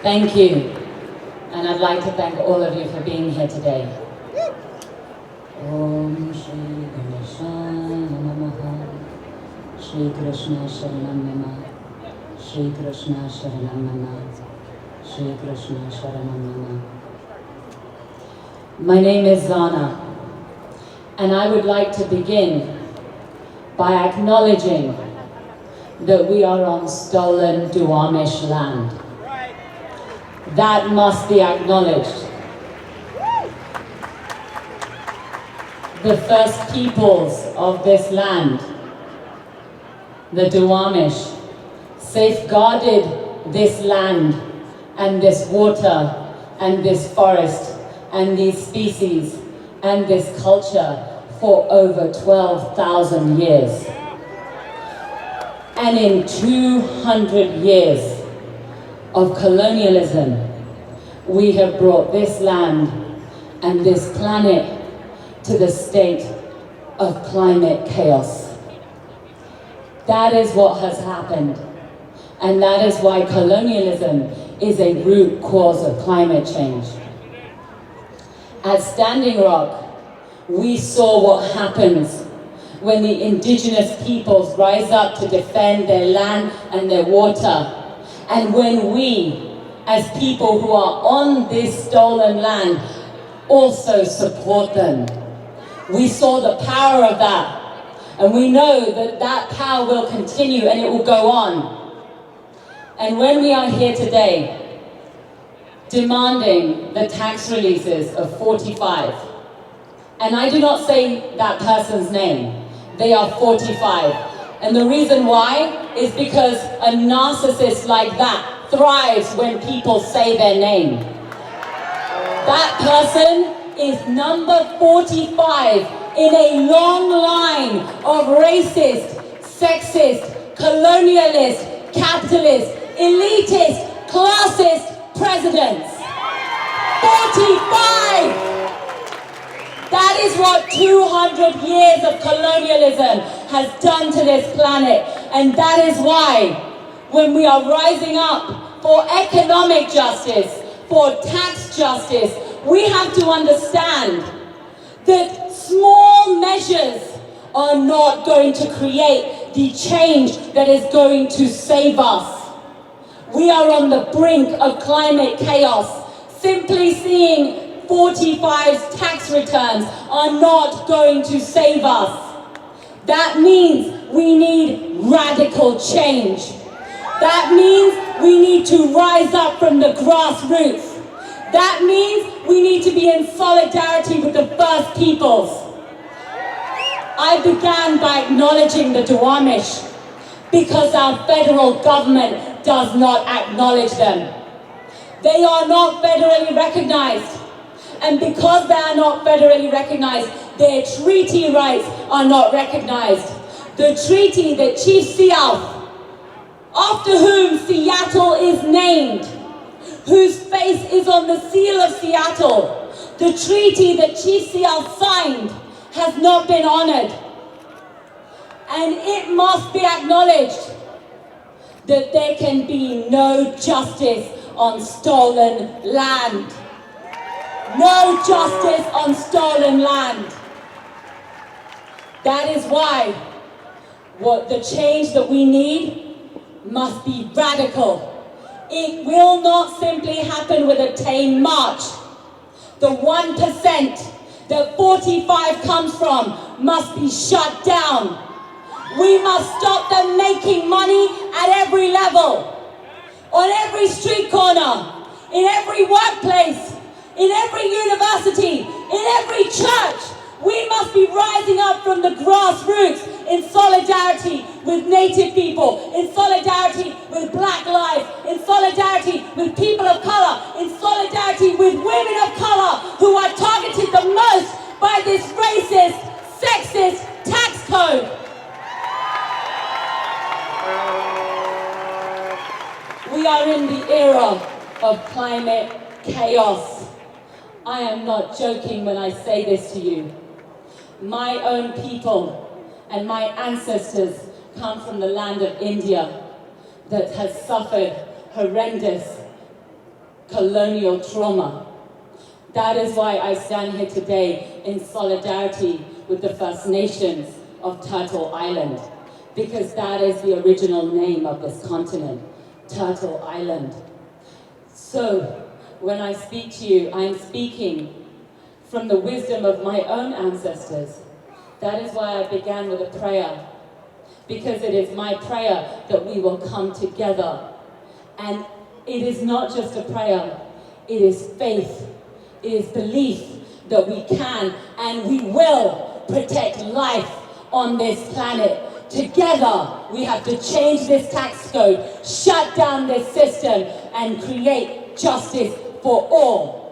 Thank you, and I'd like to thank all of you for being here today. Om Shri Ganeshaya Namaha, Shri Krishna Sharanam Mama, Shri Krishna Sharanam Mama, Shri Krishna Sharanam Mama. My name is ZARNA, and I would like to begin by acknowledging that we are on stolen Duwamish land. That must be acknowledged. The first peoples of this land, the Duwamish, safeguarded this land and this water and this forest and these species and this culture for over 12,000 years. And in 200 years of colonialism, we have brought this land and this planet to the state of climate chaos. That is what has happened, and that is why colonialism is a root cause of climate change. At Standing Rock, we saw what happens when the indigenous peoples rise up to defend their land and their water. And when we, as people who are on this stolen land, also support them. We saw the power of that. And we know that that power will continue and it will go on. And when we are here today, demanding the tax releases of 45, and I do not say that person's name, they are 45. And the reason why is because a narcissist like that thrives when people say their name. That person is number 45 in a long line of racist, sexist, colonialist, capitalist, elitist, classist presidents. 45! That is what 200 years of colonialism has done to this planet. And that is why, when we are rising up for economic justice, for tax justice, we have to understand that small measures are not going to create the change that is going to save us. We are on the brink of climate chaos. Simply seeing 45's tax returns are not going to save us. That means we need radical change. That means we need to rise up from the grassroots. That means we need to be in solidarity with the First Peoples. I began by acknowledging the Duwamish because our federal government does not acknowledge them. They are not federally recognized. And because they are not federally recognized, their treaty rights are not recognized. The treaty that Chief Sealth, after whom Seattle is named, whose face is on the seal of Seattle, the treaty that Chief Sealth signed has not been honored. And it must be acknowledged that there can be no justice on stolen land. No justice on stolen land. That is why what the change that we need must be radical. It will not simply happen with a tame march. The 1% that 45 comes from must be shut down. We must stop them making money at every level, on every street corner, in every workplace, in every university, in every church. We must be rising up from the grassroots in solidarity with Native people, in solidarity with Black lives, in solidarity with people of color, in solidarity with women of color who are targeted the most by this racist, sexist tax code. We are in the era of climate chaos. I am not joking when I say this to you. My own people and my ancestors come from the land of India. that has suffered horrendous colonial trauma. That is why I stand here today in solidarity with the First Nations of Turtle Island, because that is the original name of this continent, Turtle Island. So, when I speak to you, I'm speaking from the wisdom of my own ancestors. That is why I began with a prayer, because it is my prayer that we will come together. And it is not just a prayer, it is faith, it is belief that we can and we will protect life on this planet. Together, we have to change this tax code, shut down this system, and create justice for all.